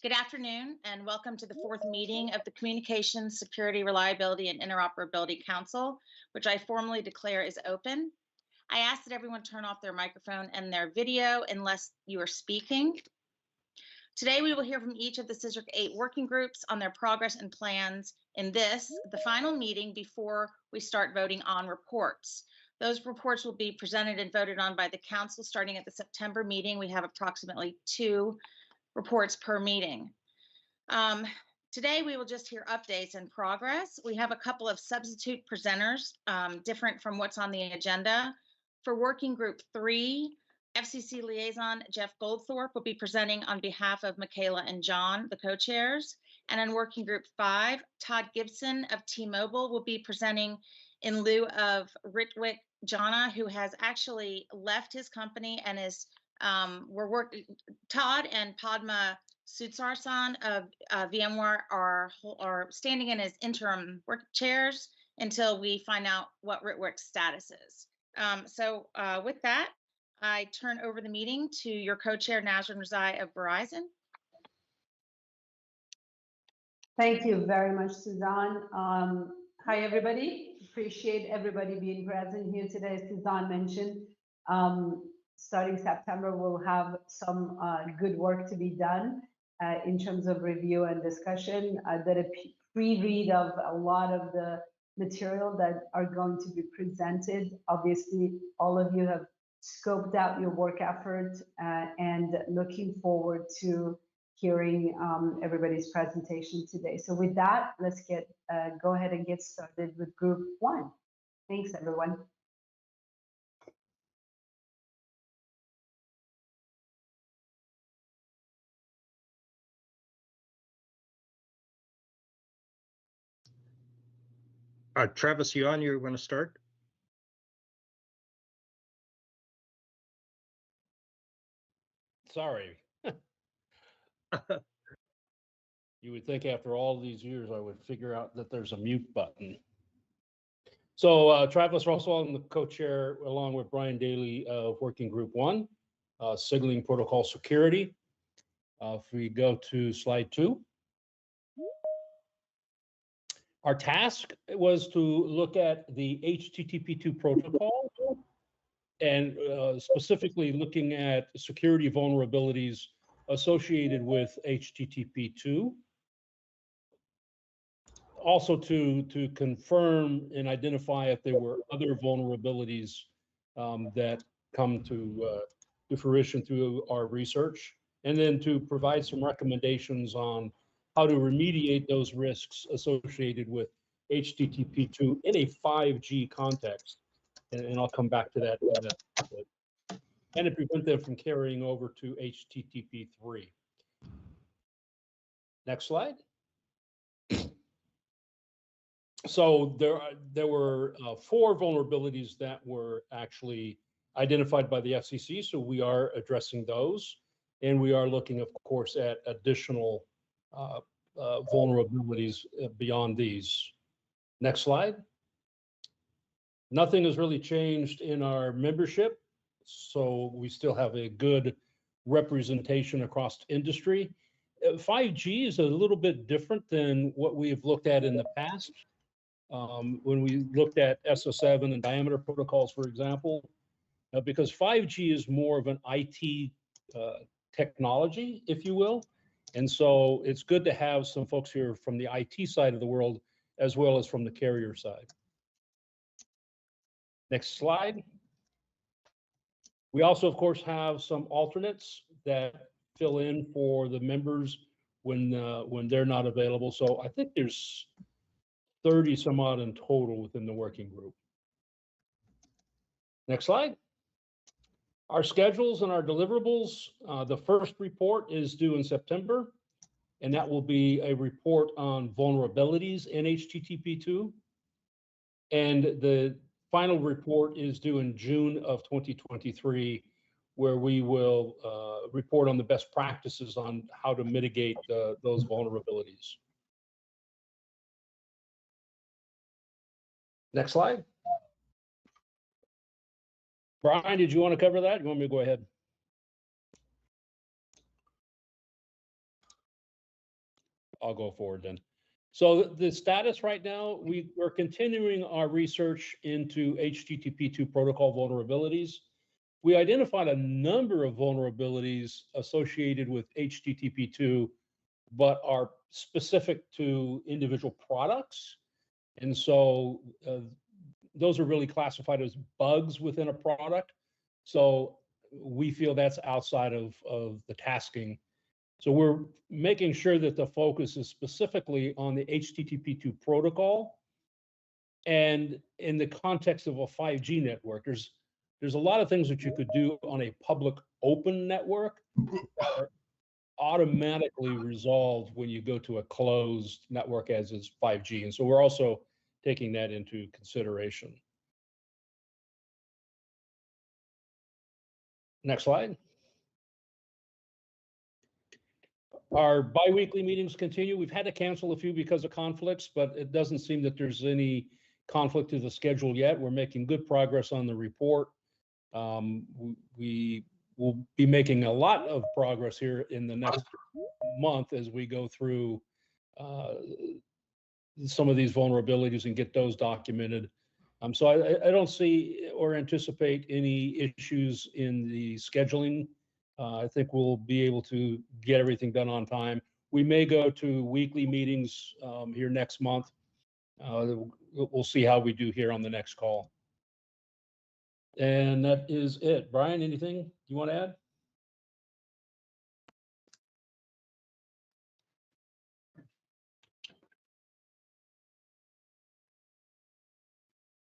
Good afternoon, and welcome to the fourth meeting of the Communications, Security, Reliability, and Interoperability Council, which I formally declare is open. I ask that everyone turn off their microphone and their video unless you are speaking. Today, we will hear from each of the CSRIC VIII working groups on their progress and plans in this, the final meeting before we start voting on reports. Those reports will be presented and voted on by the council starting at the September meeting. We have approximately 2 reports per meeting. Today, we will just hear updates and progress. We have a couple of substitute presenters, different from what's on the agenda. For Working Group 3, FCC Liaison Jeff Goldthorpe will be presenting on behalf of Michaela and John, the co-chairs. And in Working Group 5, Todd Gibson of T-Mobile will be presenting in lieu of Ritwik Jana, who has actually left his company and is Todd and Padma Sutsarsan of VMware are standing in as interim work chairs until we find out what Ritwik's status is. With that, I turn over the meeting to your co-chair, Nazrin Razai of Verizon. Thank you very much, Suzanne. Hi, everybody. Appreciate everybody being present here today. As Suzanne mentioned, starting September, we'll have some good work to be done in terms of review and discussion. I did a pre-read of a lot of the material that are going to be presented. Obviously, all of you have scoped out your work effort and looking forward to hearing everybody's presentation today. So with that, let's go ahead and get started with Group 1. Thanks, everyone. Travis, you on? You want to start? Sorry. You would think after all these years I would figure out that there's a mute button. So Travis Russell, I'm the co-chair along with Brian Daly of Working Group 1, Signaling Protocol Security. If we go to slide 2. Our task was to look at the HTTP2 protocol and specifically looking at security vulnerabilities associated with HTTP2. Also to confirm and identify if there were other vulnerabilities that come to fruition through our research, and then to provide some recommendations on how to remediate those risks associated with HTTP2 in a 5G context. And I'll come back to that in a bit. And to prevent them from carrying over to HTTP3. Next slide. So there were 4 vulnerabilities that were actually identified by the FCC. So we are addressing those. And we are looking, of course, at additional vulnerabilities beyond these. Next slide. Nothing has really changed in our membership, so we still have a good representation across industry. 5G is a little bit different than what we've looked at in the past. When we looked at SO7 and diameter protocols, for example, because 5G is more of an IT technology, if you will. And so it's good to have some folks here from the IT side of the world, as well as from the carrier side. Next slide. We also, of course, have some alternates that fill in for the members when they're not available. So I think there's 30 some odd in total within the working group. Next slide. Our schedules and our deliverables. The first report is due in September, and that will be a report on vulnerabilities in HTTP2. And the final report is due in June of 2023, where we will report on the best practices on how to mitigate those vulnerabilities. Next slide. Brian, did you want to cover that? You want me to go ahead? I'll go forward then. So the status right now, we're continuing our research into HTTP2 protocol vulnerabilities. We identified a number of vulnerabilities associated with HTTP2, but are specific to individual products. And so those are really classified as bugs within a product. So we feel that's outside of the tasking. So we're making sure that the focus is specifically on the HTTP2 protocol. And in the context of a 5G network, there's a lot of things that you could do on a public open network that are automatically resolved when you go to a closed network as is 5G. And so we're also taking that into consideration. Next slide. Our biweekly meetings continue. We've had to cancel a few because of conflicts, but it doesn't seem that there's any conflict to the schedule yet. We're making good progress on the report. We will be making a lot of progress here in the next month as we go through some of these vulnerabilities and get those documented. So I don't see or anticipate any issues in the scheduling. I think we'll be able to get everything done on time. We may go to weekly meetings here next month. We'll see how we do here on the next call. And that is it. Brian, anything you want to add?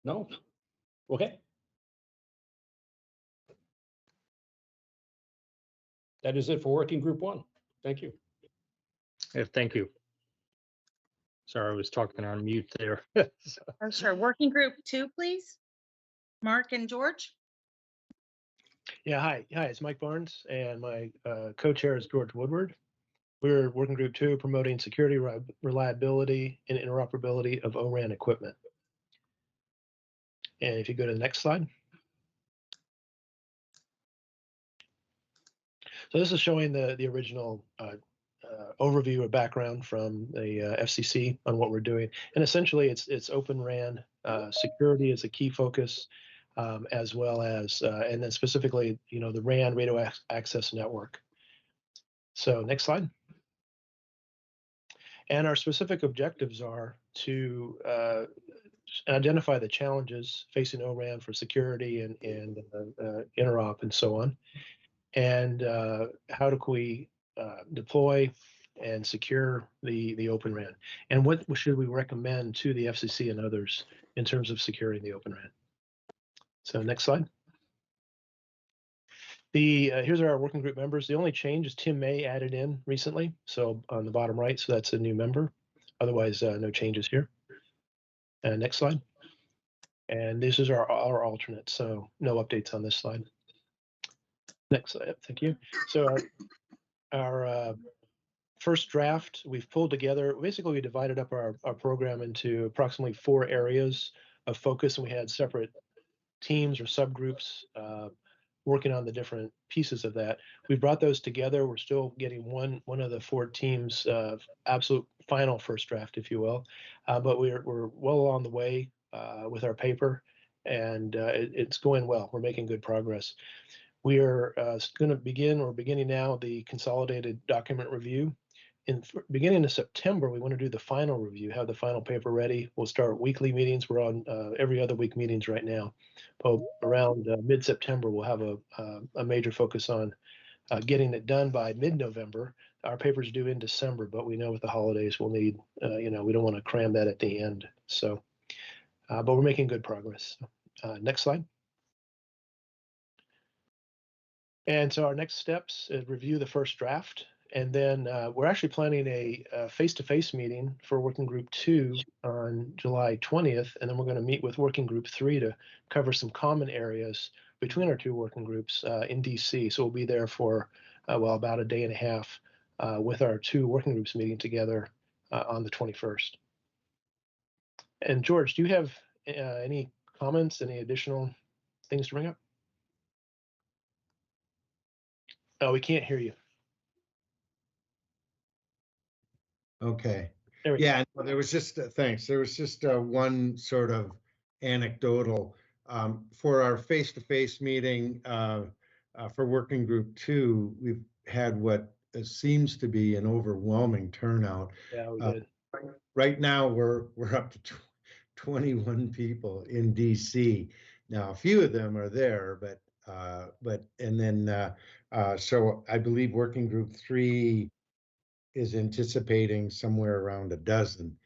No? Okay. That is it for working group 1. Thank you. Yeah, thank you. Sorry, I was talking on mute there. Oh, sure. Working group 2, please. Mark and George. Yeah, hi, it's Mike Barnes, and my co-chair is George Woodward. We're working group 2, promoting security, reliability, and interoperability of ORAN equipment. And if you go to the next slide. So this is showing the original overview or background from the FCC on what we're doing. And essentially it's Open RAN, security is a key focus, as well as, and then specifically, the RAN radio access network. So next slide. And our specific objectives are to identify the challenges facing ORAN for security and interop and so on. And how do we deploy and secure the Open RAN? And what should we recommend to the FCC and others in terms of securing the Open RAN? So next slide. Here's our working group members. The only change is Tim May added in recently. So on the bottom right, so that's a new member. Otherwise, no changes here. Next slide. And this is our alternate, so no updates on this slide. Next slide, thank you. So our first draft, we've pulled together, basically we divided up our program into approximately 4 areas of focus, and we had separate teams or subgroups working on the different pieces of that. We brought those together. We're still getting one of the 4 teams absolute final first draft, if you will, but we're well along the way with our paper, and it's going well. We're making good progress. We are going to beginning now the consolidated document review. In beginning of September, we want to do the final review, have the final paper ready. We'll start weekly meetings. We're on every other week meetings right now. But around mid-September, we'll have a major focus on getting it done by mid-November. Our paper's due in December, but we know with the holidays we'll need, we don't want to cram that at the end. So, but we're making good progress. Next slide. And so our next steps is review the first draft. And then we're actually planning a face-to-face meeting for Working Group 2 on July 20th. And then we're going to meet with Working Group 3 to cover some common areas between our 2 working groups in DC. So we'll be there for, about a day and a half with our 2 working groups meeting together on the 21st. And George, do you have any comments, any additional things to bring up? Oh, we can't hear you. Okay. There we go. Yeah, no, there was just, thanks. There was just one sort of anecdotal for our face-to-face meeting for Working Group 2. We've had what seems to be an overwhelming turnout. Yeah, we Uh, did. Right now, we're up to 21 people in DC. Now, a few of them are there, and then so I believe Working Group 3 is anticipating somewhere around a dozen.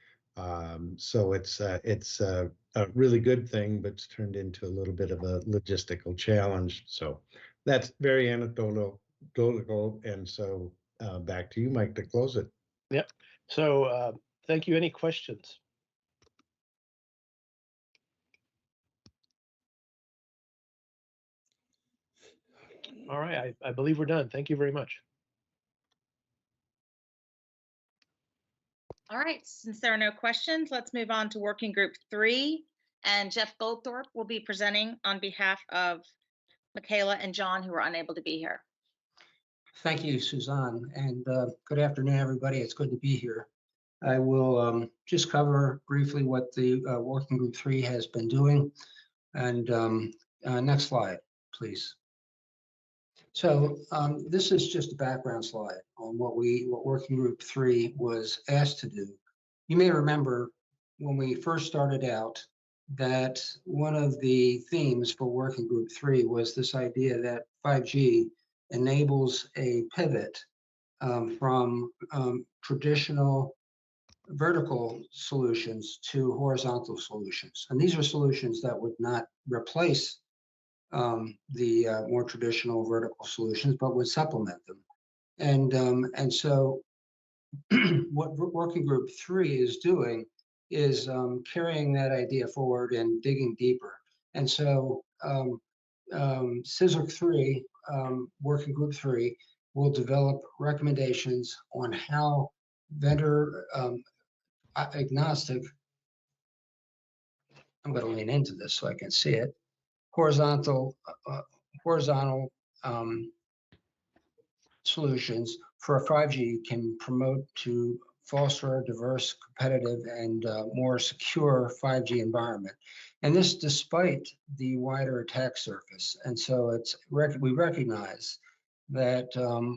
So it's a really good thing, but it's turned into a little bit of a logistical challenge. So that's very anecdotal, and so back to you, Mike, to close it. Yep. So thank you. Any questions? All right. I believe we're done. Thank you very much. All right, since there are no questions, let's move on to Working Group 3. And Jeff Goldthorpe will be presenting on behalf of Michaela and John, who are unable to be here. Thank you, Suzanne, and good afternoon, everybody. It's good to be here. I will just cover briefly what the Working Group 3 has been doing. And next slide, please. So this is just a background slide on what Working Group 3 was asked to do. You may remember when we first started out that one of the themes for Working Group 3 was this idea that 5G enables a pivot from traditional vertical solutions to horizontal solutions. And these are solutions that would not replace the more traditional vertical solutions, but would supplement them. And so what Working Group 3 is doing is carrying that idea forward and digging deeper. And so CSRIC 3, Working Group 3, will develop recommendations on how vendor agnostic, I'm going to lean into this so I can see it, horizontal solutions for a 5G can promote to foster a diverse, competitive, and more secure 5G environment. And this despite the wider attack surface. And so we recognize that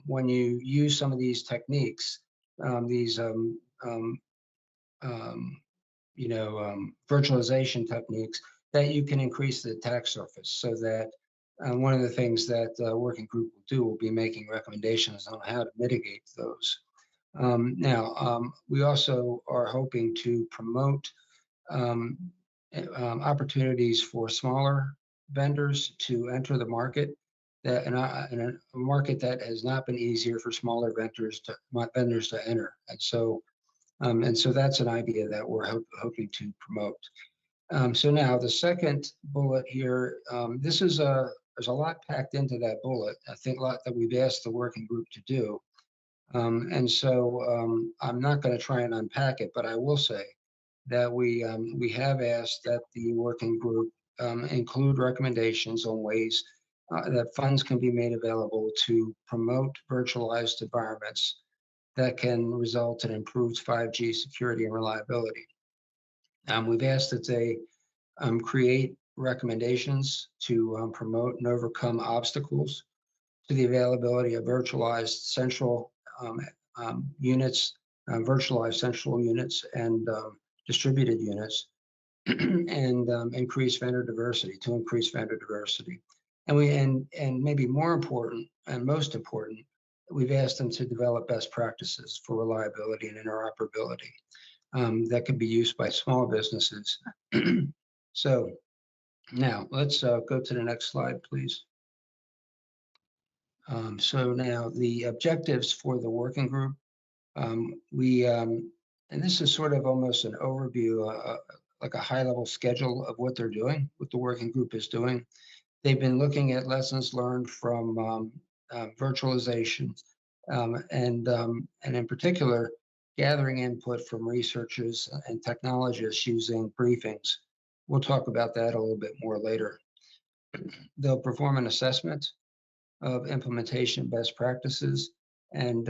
when you use some of these techniques, virtualization techniques, that you can increase the attack surface. So that one of the things that Working Group will do will be making recommendations on how to mitigate those. We also are hoping to promote opportunities for smaller vendors to enter the market, that in a market that has not been easier for smaller vendors to enter. And so that's an idea that we're hoping to promote. So now the second bullet here, there's a lot packed into that bullet. I think a lot that we've asked the Working Group to do. And so I'm not going to try and unpack it, but I will say that we have asked that the Working Group include recommendations on ways that funds can be made available to promote virtualized environments that can result in improved 5G security and reliability. We've asked that they create recommendations to promote and overcome obstacles to the availability of virtualized central units, virtualized central units, and distributed units, and increase vendor diversity, And maybe more important and most important, we've asked them to develop best practices for reliability and interoperability that can be used by small businesses. So now let's go to the next slide, please. So now the objectives for the Working Group, and this is sort of almost an overview, like a high-level schedule of what they're doing, what the Working Group is doing. They've been looking at lessons learned from virtualization, and in particular, gathering input from researchers and technologists using briefings. We'll talk about that a little bit more later. They'll perform an assessment of implementation best practices and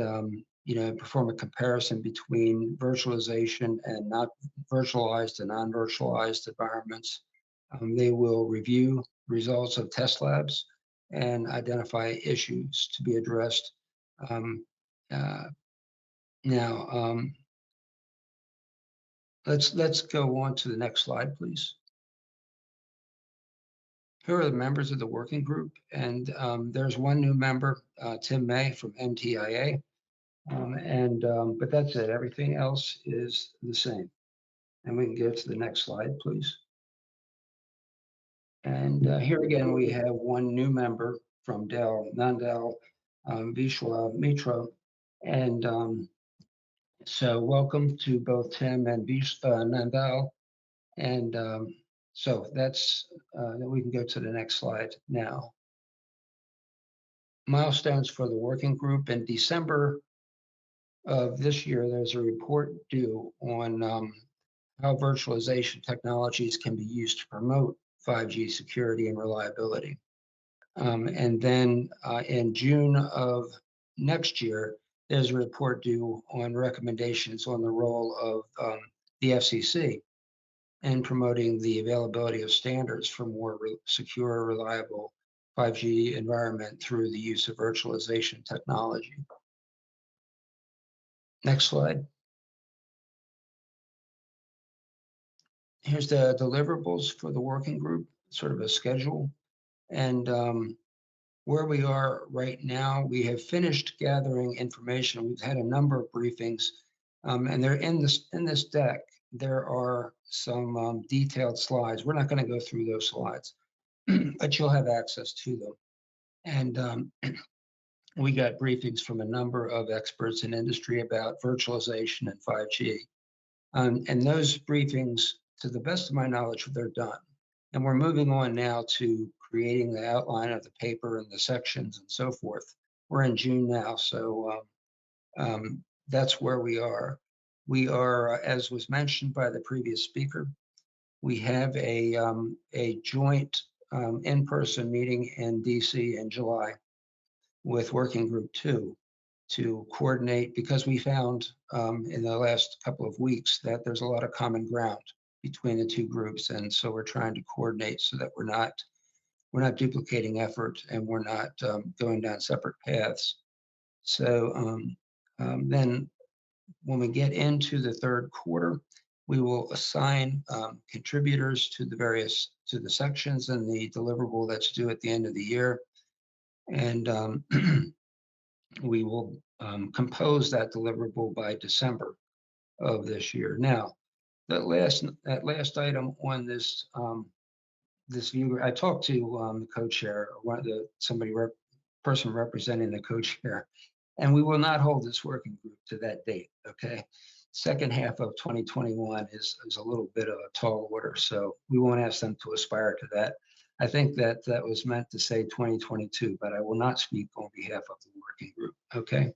perform a comparison between virtualization and not virtualized and non-virtualized environments. They will review results of test labs and identify issues to be addressed. Now, let's go on to the next slide, please. Here are the members of the working group, and there's one new member, Tim May from NTIA, but that's it. Everything else is the same. And we can go to the next slide, please. And here again, we have one new member from Dell, Nandal Vishwa Mitra. And so welcome to both Tim and Nandal. And so that's, then we can go to the next slide now. Milestones for the working group. In December of this year, there's a report due on how virtualization technologies can be used to promote 5G security and reliability. And then in June of next year, there's a report due on recommendations on the role of the FCC in promoting the availability of standards for more secure, reliable 5G environment through the use of virtualization technology. Next slide. Here's the deliverables for the working group, sort of a schedule. And where we are right now, we have finished gathering information. We've had a number of briefings, and they're in this deck. There are some detailed slides. We're not going to go through those slides, but you'll have access to them. And we got briefings from a number of experts in industry about virtualization and 5G. And those briefings, to the best of my knowledge, they're done. And we're moving on now to creating the outline of the paper and the sections and so forth. We're in June now, so that's where we are. We are, as was mentioned by the previous speaker, we have a joint in-person meeting in DC in July with Working Group 2 to coordinate, because we found in the last couple of weeks that there's a lot of common ground between the two groups, and so we're trying to coordinate so that we're not duplicating effort and we're not going down separate paths. So then when we get into the third quarter, we will assign contributors to the sections and the deliverable that's due at the end of the year. And we will compose that deliverable by December of this year. Now, that last item on this this view, I talked to the co-chair, person representing the co-chair, and we will not hold this working group to that date. Okay, second half of 2021 is a little bit of a tall order, so we won't ask them to aspire to that. I think that was meant to say 2022, but I will not speak on behalf of the working group. Okay,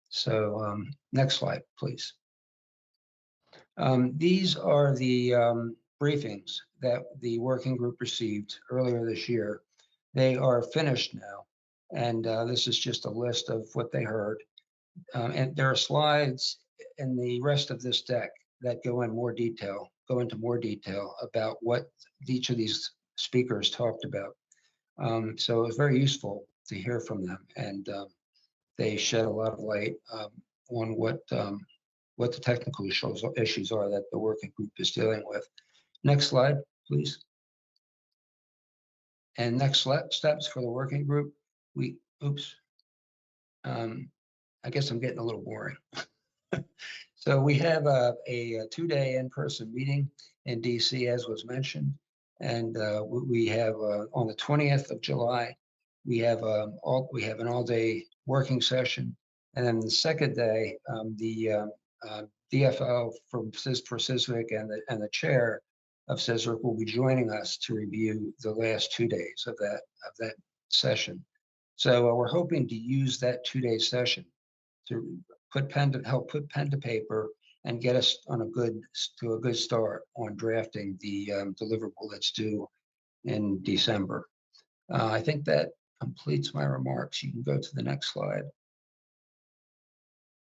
so next slide, please. These are the briefings that the working group received earlier this year. They are finished now, and this is just a list of what they heard. And there are slides in the rest of this deck that go into more detail about what each of these speakers talked about. So it was very useful to hear from them, and they shed a lot of light on what the technical issues are that the working group is dealing with. Next slide, please. And next steps for the working group. I guess I'm getting a little boring. So we have a 2-day in-person meeting in DC, as was mentioned. And we have on the 20th of July, we have an all-day working session. And then the second day, the DFO for CSRIC and the chair of CSRIC will be joining us to review the last 2 days of that session. So we're hoping to use that 2-day session to help put pen to paper and get us on a good start on drafting the deliverable that's due in December. I think that completes my remarks. You can go to the next slide.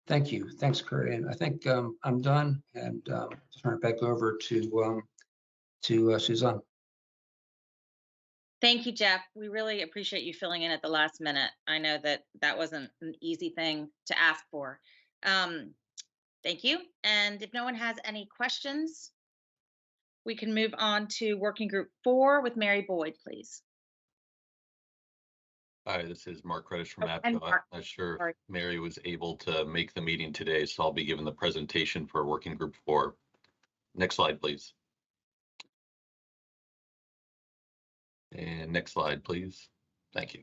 Thank you. Thanks, Kurt. And I think I'm done and turn it back over to Suzanne. Thank you, Jeff. We really appreciate you filling in at the last minute. I know that that wasn't an easy thing to ask for. Thank you. And if no one has any questions, we can move on to Working Group 4 with Mary Boyd, please. Hi, this is Mark Reddish from Oh, and APCO. I'm Mark, not sure sorry. if Mary was able to make the meeting today, so I'll be giving the presentation for Working Group 4. Next slide, please. And next slide, please. Thank you.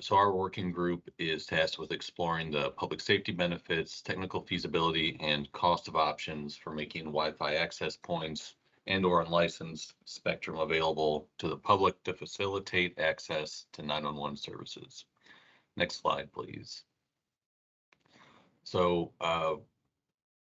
So our working group is tasked with exploring the public safety benefits, technical feasibility, and cost of options for making Wi-Fi access points and/or unlicensed spectrum available to the public to facilitate access to 911 services. Next slide, please. So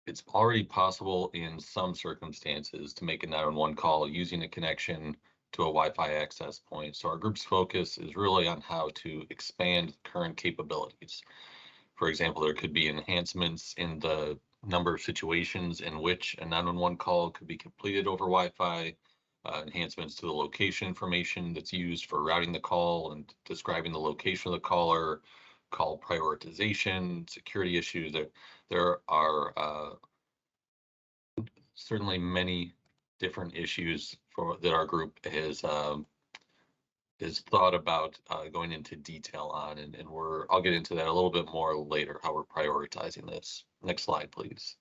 it's already possible in some circumstances to make a 911 call using a connection to a Wi-Fi access point. So our group's focus is really on how to expand current capabilities. For example, there could be enhancements in the number of situations in which a 911 call could be completed over Wi-Fi, enhancements to the location information that's used for routing the call and describing the location of the caller, call prioritization, security issues. There are certainly many different issues that our group has thought about going into detail on, and I'll get into that a little bit more later, how we're prioritizing this. Next slide, please.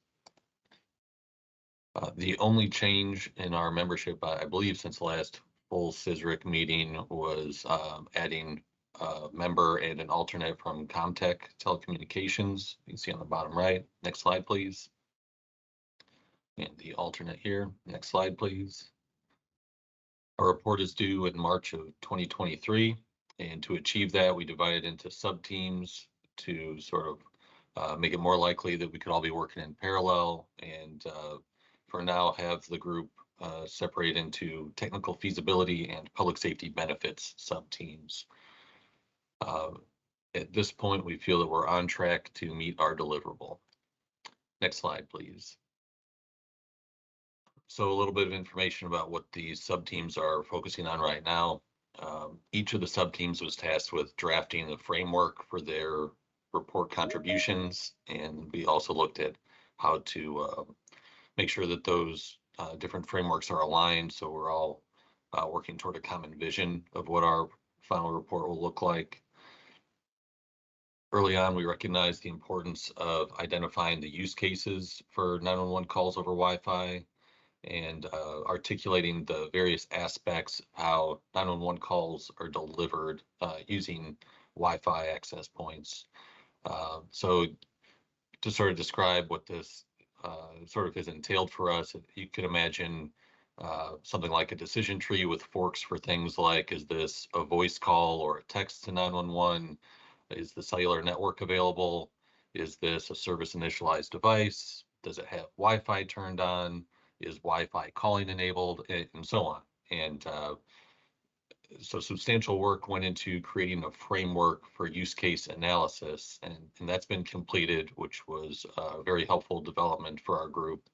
The only change in our membership, I believe, since the last full CSRIC meeting was adding a member and an alternate from Comtech Telecommunications. You can see on the bottom right. Next slide, please. And the alternate here. Next slide, please. Our report is due in March of 2023, and to achieve that, we divided into sub-teams to sort of make it more likely that we could all be working in parallel, and for now have the group separate into technical feasibility and public safety benefits sub-teams. At this point, we feel that we're on track to meet our deliverable. Next slide, please. So a little bit of information about what these sub-teams are focusing on right now. Each of the sub-teams was tasked with drafting the framework for their report contributions, and we also looked at how to make sure that those different frameworks are aligned, so we're all working toward a common vision of what our final report will look like. Early on, we recognized the importance of identifying the use cases for 911 calls over Wi-Fi, and articulating the various aspects of how 911 calls are delivered using Wi-Fi access points. So to sort of describe what this sort of has entailed for us, you could imagine something like a decision tree with forks for things like, is this a voice call or a text to 911? Is the cellular network available? Is this a service initialized device? Does it have Wi-Fi turned on? Is Wi-Fi calling enabled, and so on. And so substantial work went into creating a framework for use case analysis, and that's been completed, which was a very helpful development for our group,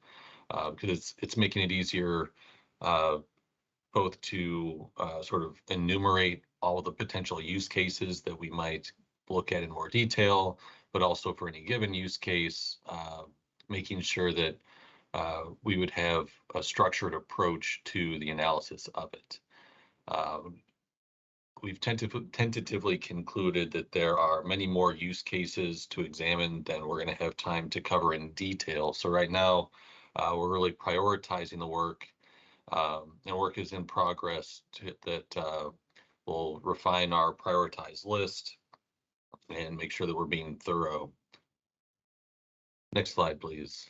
because it's making it easier both to sort of enumerate all of the potential use cases that we might look at in more detail, but also for any given use case, making sure that we would have a structured approach to the analysis of it. We've tentatively concluded that there are many more use cases to examine than we're going to have time to cover in detail. So right now, we're really prioritizing the work, and work is in progress that will refine our prioritized list and make sure that we're being thorough. Next slide, please.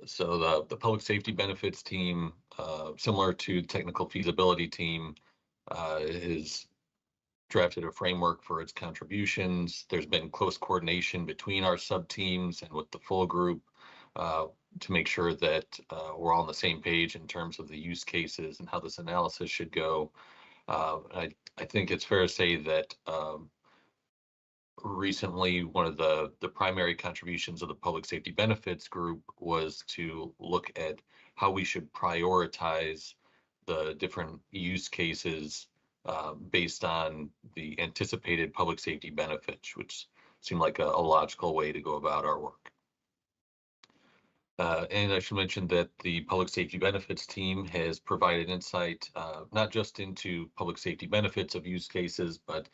So the public safety benefits team, similar to technical feasibility team, is drafted a framework for its contributions. There's been close coordination between our sub-teams and with the full group to make sure that we're all on the same page in terms of the use cases and how this analysis should go. I think it's fair to say that recently, one of the primary contributions of the Public Safety Benefits Group was to look at how we should prioritize the different use cases based on the anticipated public safety benefits, which seemed like a logical way to go about our work. And I should mention that the public safety benefits team has provided insight, not just into public safety benefits of use cases, but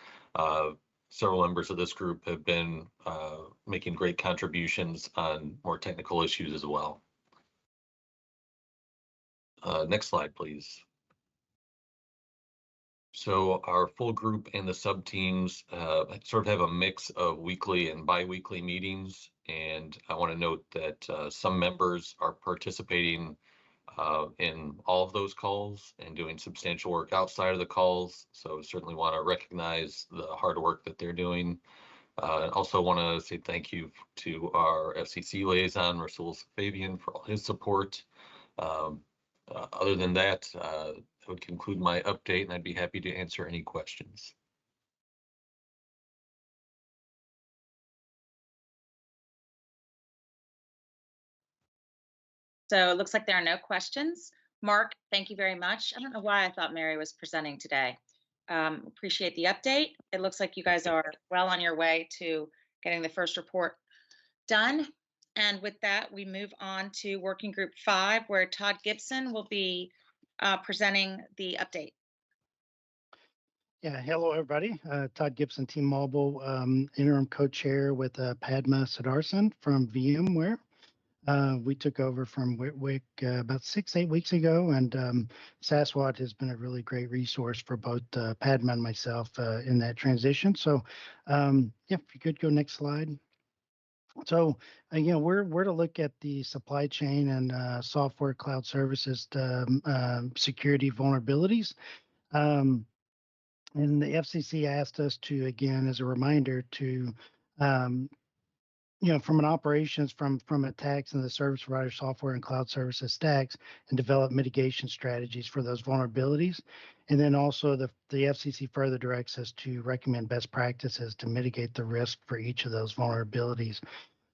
several members of this group have been making great contributions on more technical issues as well. Next slide, please. So our full group and the sub teams sort of have a mix of weekly and bi-weekly meetings. And I want to note that some members are participating in all of those calls and doing substantial work outside of the calls. So certainly want to recognize the hard work that they're doing. Also want to say thank you to our FCC liaison, Rasul Fabian, for all his support. Other than that, that would conclude my update, and I'd be happy to answer any questions. So it looks like there are no questions. Mark, thank you very much. I don't know why I thought Mary was presenting today. Appreciate the update. It looks like you guys are well on your way to getting the first report done. And with that, we move on to Working Group 5, where Todd Gibson will be presenting the update. Yeah, hello everybody. Todd Gibson, Team Mobile, interim co-chair with Padma Siddharthan from VMware. We took over from Whitwick about 6-8 weeks ago, and SASWAT has been a really great resource for both Padma and myself in that transition. So, yeah, if you could go next slide. So, you know, we're to look at the supply chain and software cloud services security vulnerabilities. And the FCC asked us to, again, as a reminder, to you know, from an operations, from attacks and the service provider software and cloud services stacks, and develop mitigation strategies for those vulnerabilities. And then also the FCC further directs us to recommend best practices to mitigate the risk for each of those vulnerabilities.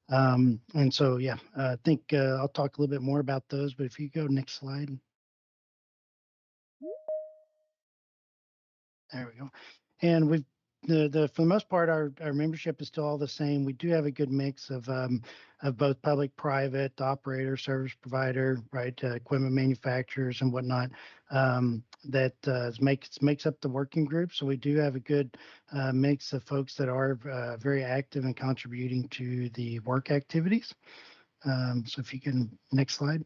And so, yeah, I think I'll talk a little bit more about those, but if you go next slide. There we go. And we've for the most part, our membership is still all the same. We do have a good mix of both public, private, operator, service provider, right, equipment manufacturers and whatnot. That makes up the working group. So we do have a good mix of folks that are very active and contributing to the work activities. So if you can, next slide.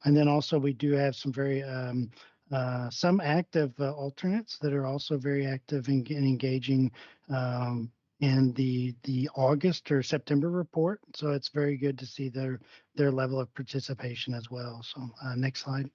And then also we do have some very some active alternates that are also very active in engaging in the August or September report. So it's very good to see their level of participation as well. So next slide.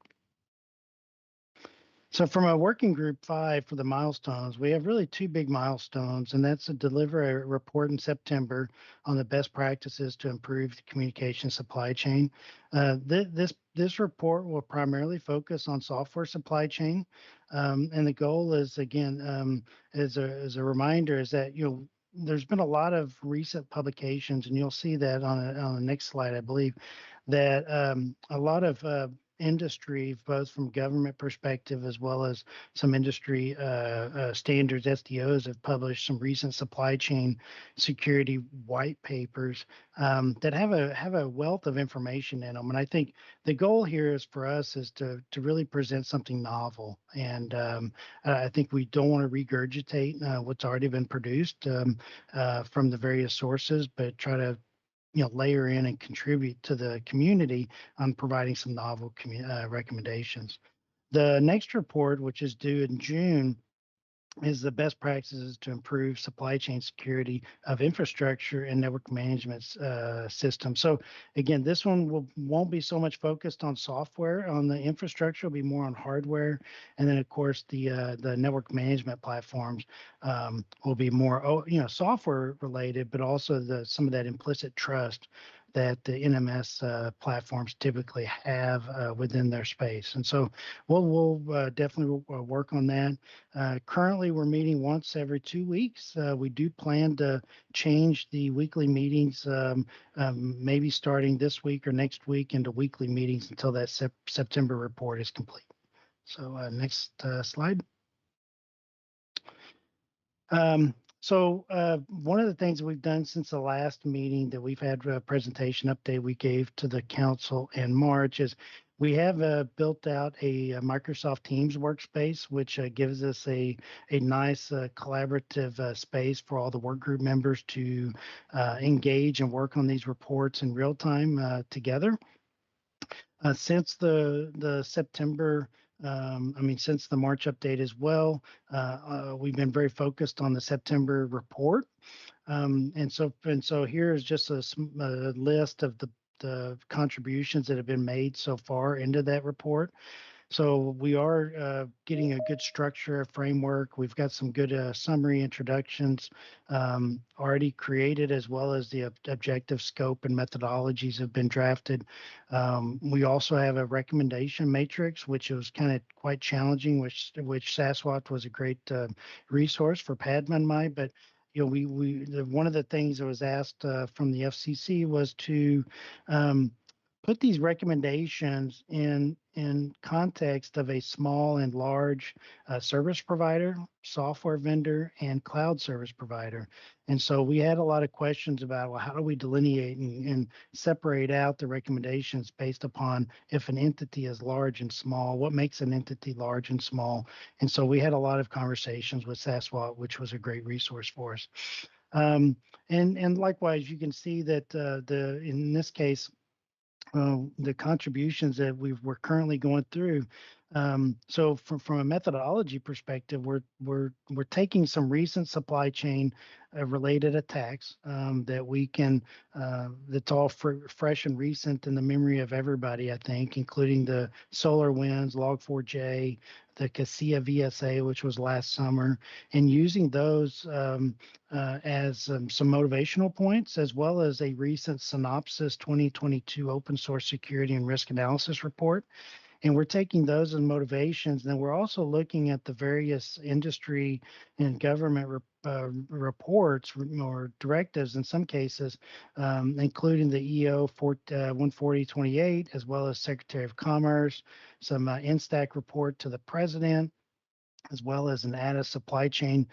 So from a working group 5 for the milestones, we have really 2 big milestones, and that's to deliver a report in September on the best practices to improve the communication supply chain. This report will primarily focus on software supply chain, and the goal is, again, as a reminder, is that, you know, there's been a lot of recent publications, and you'll see that on the next slide, I believe, that a lot of industry, both from government perspective as well as some industry standards, SDOs, have published some recent supply chain security white papers that have a wealth of information in them. And I think the goal here is for us is to really present something novel. And I think we don't want to regurgitate what's already been produced from the various sources, but try to layer in and contribute to the community on providing some novel recommendations. The next report, which is due in June, is the best practices to improve supply chain security of infrastructure and network management systems. So again, this one won't be so much focused on software on the infrastructure, will be more on hardware. And then of course the network management platforms will be more, software related, but also some of that implicit trust that the NMS platforms typically have within their space. And so we'll definitely work on that. Currently, we're meeting once every 2 weeks. We do plan to change the weekly meetings, maybe starting this week or next week, into weekly meetings until that September report is complete. So next slide. One of the things we've done since the last meeting that we've had a presentation update we gave to the council in March is we have built out a Microsoft Teams workspace, which gives us a nice collaborative space for all the work group members to engage and work on these reports in real time together. Since the September, since the March update as well, we've been very focused on the September report. And so here is just a list of the contributions that have been made so far into that report. So we are getting a good structure, a framework. We've got some good summary introductions already created, as well as the objective scope and methodologies have been drafted. We also have a recommendation matrix, which was kind of quite challenging, which SASWAT was a great resource for Padma and I. But one of the things that was asked from the FCC was to put these recommendations in context of a small and large service provider, software vendor, and cloud service provider. And so we had a lot of questions about, well, how do we delineate and separate out the recommendations based upon if an entity is large and small, what makes an entity large and small? And so we had a lot of conversations with SASWAT, which was a great resource for us. And likewise, you can see that in this case, the contributions that we're currently going through. So from a methodology perspective, we're taking some recent supply chain related attacks that we can that's all fresh and recent in the memory of everybody, I think, including the SolarWinds, Log4j, the CASIA VSA, which was last summer, and using those as some motivational points, as well as a recent Synopsys 2022 open source security and risk analysis report. And we're taking those as motivations. And then we're also looking at the various industry and government reports or directives in some cases, including the EO 14028, as well as Secretary of Commerce, some NSTAC report to the president, as well as an ADA supply chain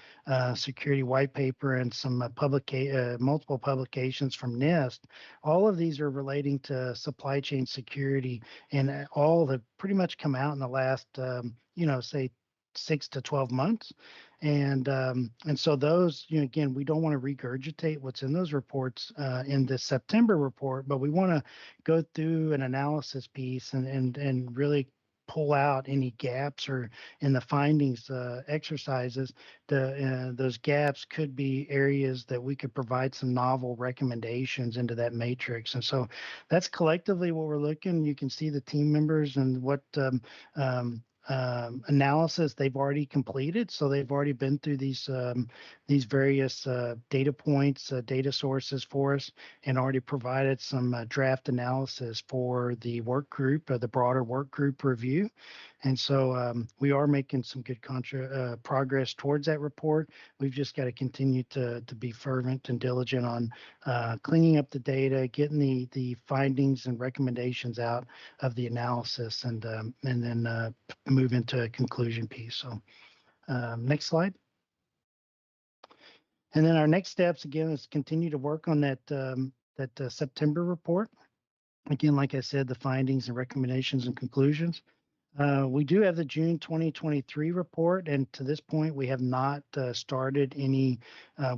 security white paper and some multiple publications from NIST. All of these are relating to supply chain security, and all have pretty much come out in the last, say 6 to 12 months. And so those, again, we don't want to regurgitate what's in those reports in the September report, but we want to go through an analysis piece and really pull out any gaps or in the findings exercises. Those gaps could be areas that we could provide some novel recommendations into that matrix. And so that's collectively what we're looking. You can see the team members and what analysis they've already completed. So they've already been through these various data points, data sources for us, and already provided some draft analysis for the work group, the broader work group review. And so we are making some good progress towards that report. We've just got to continue to be fervent and diligent on cleaning up the data, getting the findings and recommendations out of the analysis, and then move into a conclusion piece. So next slide. And then our next steps, again, is continue to work on that September report. Again, like I said, the findings and recommendations and conclusions. We do have the June 2023 report, and to this point, we have not started any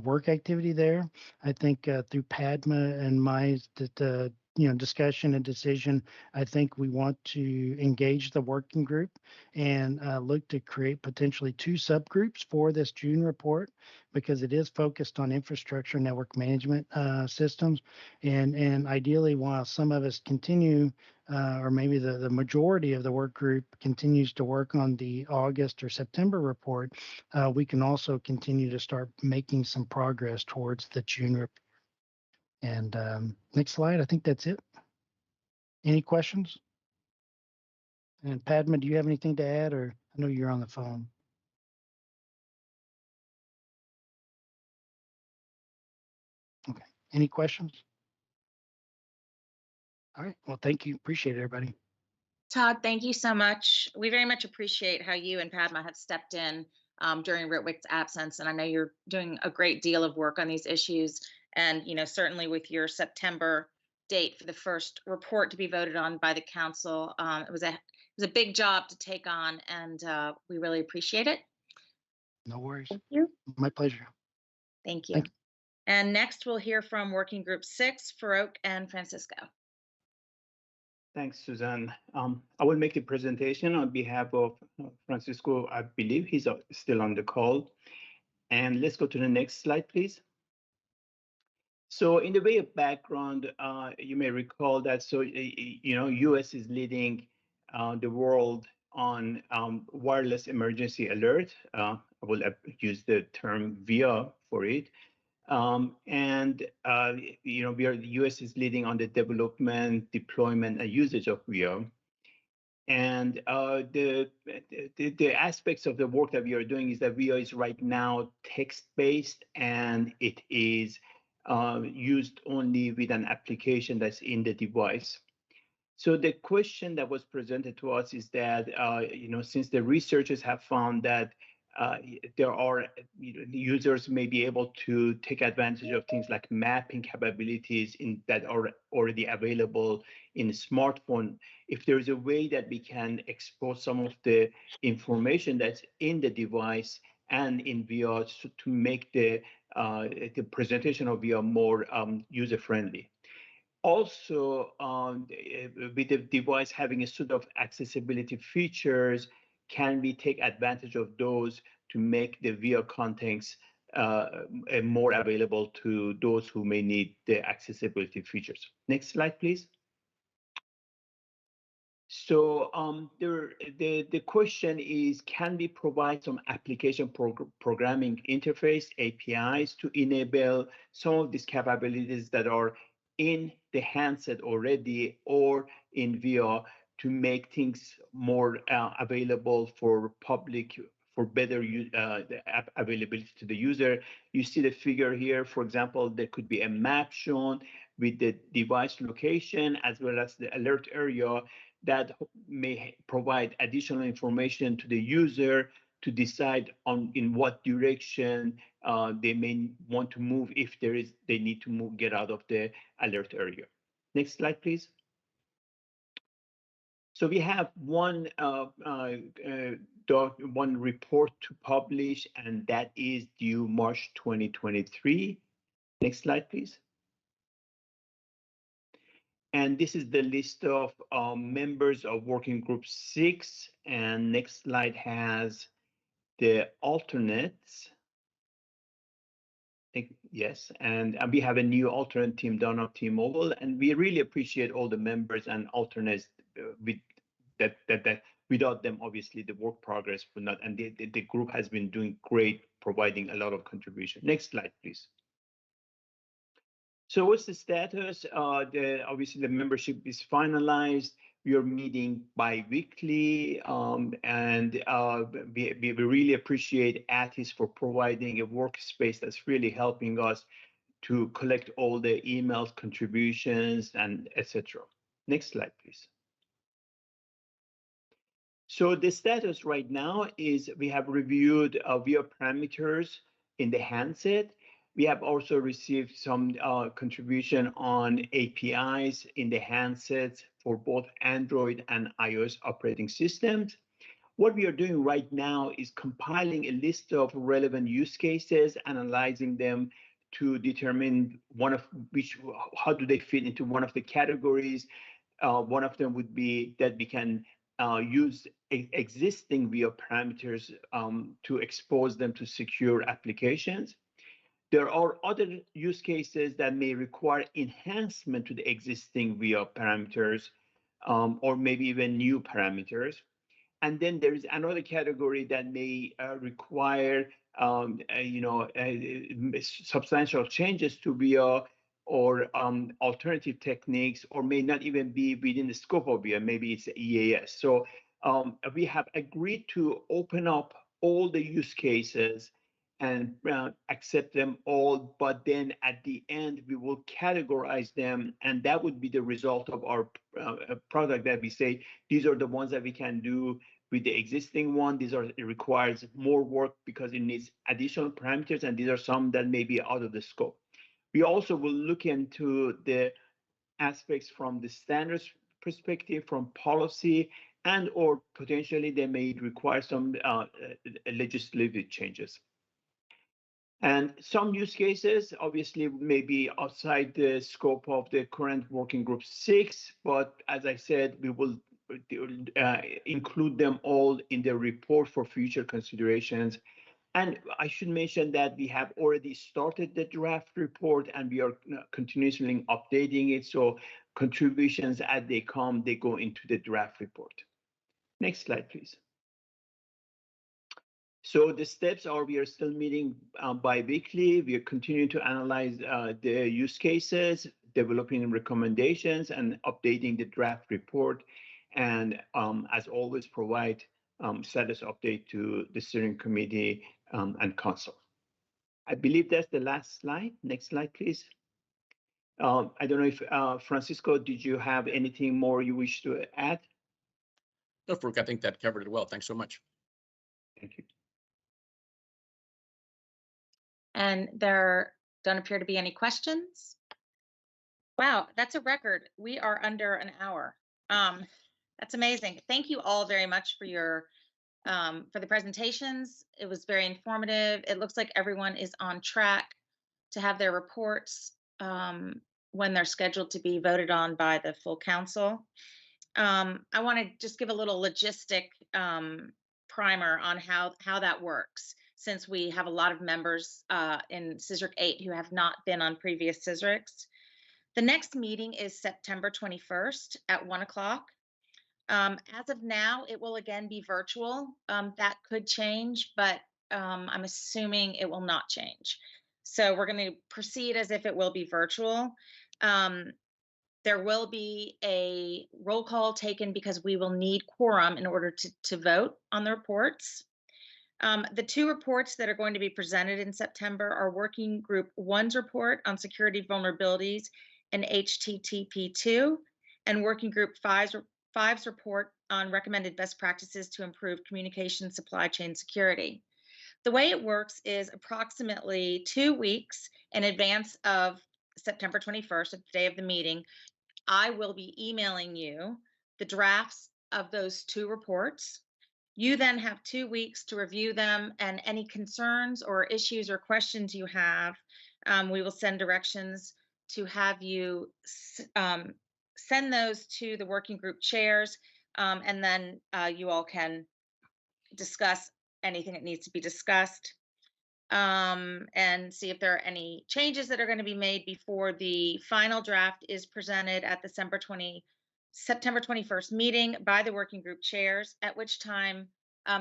work activity there. I think through Padma and my discussion and decision, I think we want to engage the working group and look to create potentially 2 subgroups for this June report, because it is focused on infrastructure network management systems. And ideally, while some of us continue, or maybe the majority of the work group continues to work on the August or September report, we can also continue to start making some progress towards the June report. And next slide, I think that's it. Any questions? And Padma, do you have anything to add, or I know you're on the phone? Okay, any questions? All right, well, thank you. Appreciate it, everybody. Todd, thank you so much. We very much appreciate how you and Padma have stepped in during Ritwick's absence. And I know you're doing a great deal of work on these issues. And, certainly with your September date for the first report to be voted on by the council, it was a big job to take on, and we really appreciate it. No worries. Thank you. My pleasure. Thank you. Thank you. And next we'll hear from Working Group 6, Farouk and Francisco. Thanks, Suzanne. I will make the presentation on behalf of Francisco. I believe he's still on the call. And let's go to the next slide, please. So in the way of background, you may recall that, US is leading the world on wireless emergency alert. I will use the term VIA for it. The US is leading on the development, deployment, and usage of VIA. And the aspects of the work that we are doing is that VIA is right now text-based, and it is used only with an application that's in the device. So the question that was presented to us is that, since the researchers have found that there are users may be able to take advantage of things like mapping capabilities that are already available in a smartphone. If there is a way that we can expose some of the information that's in the device and in VR to make the presentation of VR more user-friendly. Also, with the device having a suite of accessibility features, can we take advantage of those to make the VR contents more available to those who may need the accessibility features? Next slide, please. So the question is, can we provide some application programming interface, APIs, to enable some of these capabilities that are in the handset already or in VR to make things more available for public, for better availability to the user? You see the figure here. For example, there could be a map shown with the device location as well as the alert area that may provide additional information to the user to decide on in what direction they may want to move if they need to get out of the alert area. Next slide, please. So we have one report to publish, and that is due March 2023. Next slide, please. And this is the list of members of Working Group 6. And next slide has the alternates. Yes, and we have a new alternate team done of T-Mobile, and we really appreciate all the members and alternates. Without them, obviously, the work progress would not. And the group has been doing great, providing a lot of contribution. Next slide, please. So what's the status? Obviously, the membership is finalized. We are meeting bi-weekly, and we really appreciate ATIS for providing a workspace that's really helping us to collect all the emails, contributions, and etc. Next slide, please. So the status right now is we have reviewed VR parameters in the handset. We have also received some contribution on APIs in the handsets for both Android and iOS operating systems. What we are doing right now is compiling a list of relevant use cases, analyzing them to determine how do they fit into one of the categories. One of them would be that we can use existing VR parameters to expose them to secure applications. There are other use cases that may require enhancement to the existing VR parameters, or maybe even new parameters. And then there is another category that may require substantial changes to VR or alternative techniques, or may not even be within the scope of VIA, maybe it's EAS. So we have agreed to open up all the use cases and accept them all, but then at the end, we will categorize them, and that would be the result of our product that we say, these are the ones that we can do with the existing one. These are, it requires more work because it needs additional parameters, and these are some that may be out of the scope. We also will look into the aspects from the standards perspective, from policy, and or potentially they may require some legislative changes. And some use cases obviously may be outside the scope of the current working group 6, but as I said, we will include them all in the report for future considerations. And I should mention that we have already started the draft report, and we are continuously updating it. So contributions as they come, they go into the draft report. Next slide, please. So the steps are, we are still meeting bi-weekly. We are continuing to analyze the use cases, developing recommendations, and updating the draft report. And as always, provide status update to the steering committee and council. I believe that's the last slide. Next slide, please. I don't know if Francisco, did you have anything more you wish to add? No, Farouk, I think that covered it well. Thanks so much. Thank you. And there don't appear to be any questions. Wow, that's a record. We are under an hour. That's amazing. Thank you all very much for your for the presentations. It was very informative. It looks like everyone is on track to have their reports when they're scheduled to be voted on by the full council. I want to just give a little logistic primer on how that works, since we have a lot of members in CSRIC VIII who have not been on previous CSRICs. The next meeting is September 21st at 1 o'clock. As of now, it will again be virtual. That could change, but I'm assuming it will not change. So we're going to proceed as if it will be virtual. There will be a roll call taken because we will need quorum in order to vote on the reports. The two reports that are going to be presented in September are Working Group 1's report on security vulnerabilities in HTTP2 and Working Group 5's report on recommended best practices to improve communication supply chain security. The way it works is approximately 2 weeks in advance of September 21st, at the day of the meeting, I will be emailing you the drafts of those two reports. You then have 2 weeks to review them, and any concerns or issues or questions you have, we will send directions to have you send those to the working group chairs, and then you all can discuss anything that needs to be discussed, and see if there are any changes that are going to be made before the final draft is presented at the September 21st meeting by the working group chairs, at which time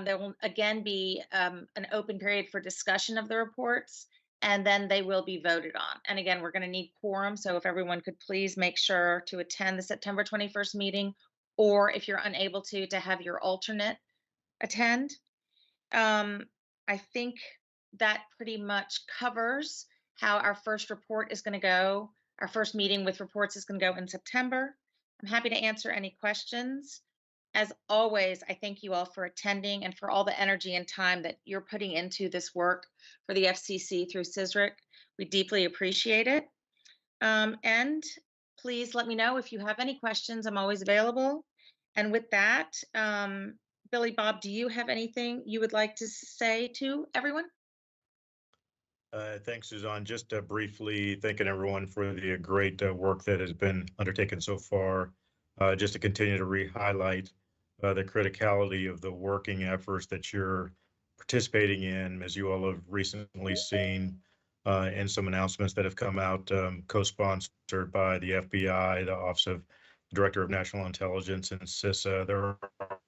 there will again be an open period for discussion of the reports, and then they will be voted on. And again, we're going to need quorum, so if everyone could please make sure to attend the September 21st meeting, or if you're unable to have your alternate attend. I think that pretty much covers how our first report is going to go. Our first meeting with reports is going to go in September. I'm happy to answer any questions. As always, I thank you all for attending and for all the energy and time that you're putting into this work for the FCC through CSRIC. We deeply appreciate it. And please let me know if you have any questions. I'm always available. And with that, Billy Bob, do you have anything you would like to say to everyone? Thanks, Suzanne. Just briefly thanking everyone for the great work that has been undertaken so far. Just to continue to re-highlight the criticality of the working efforts that you're participating in, as you all have recently seen in some announcements that have come out, co-sponsored by the FBI, the Office of the Director of National Intelligence, and CISA. There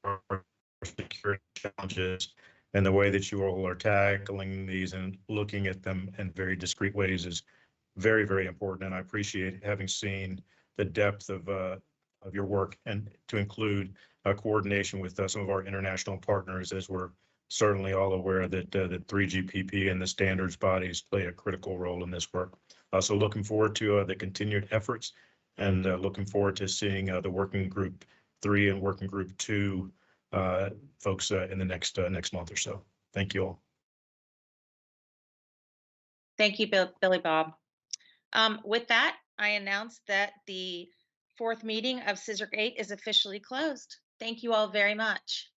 are security challenges, and the way that you all are tackling these and looking at them in very discrete ways is very, very important. And I appreciate having seen the depth of your work, and to include coordination with some of our international partners, as we're certainly all aware that the 3GPP and the standards bodies play a critical role in this work. So looking forward to the continued efforts, and looking forward to seeing the Working Group 3 and Working Group 2 folks in the next month or so. Thank you all. Thank you, Billy Bob. With that, I announce that the fourth meeting of CSRIC VIII is officially closed. Thank you all very much.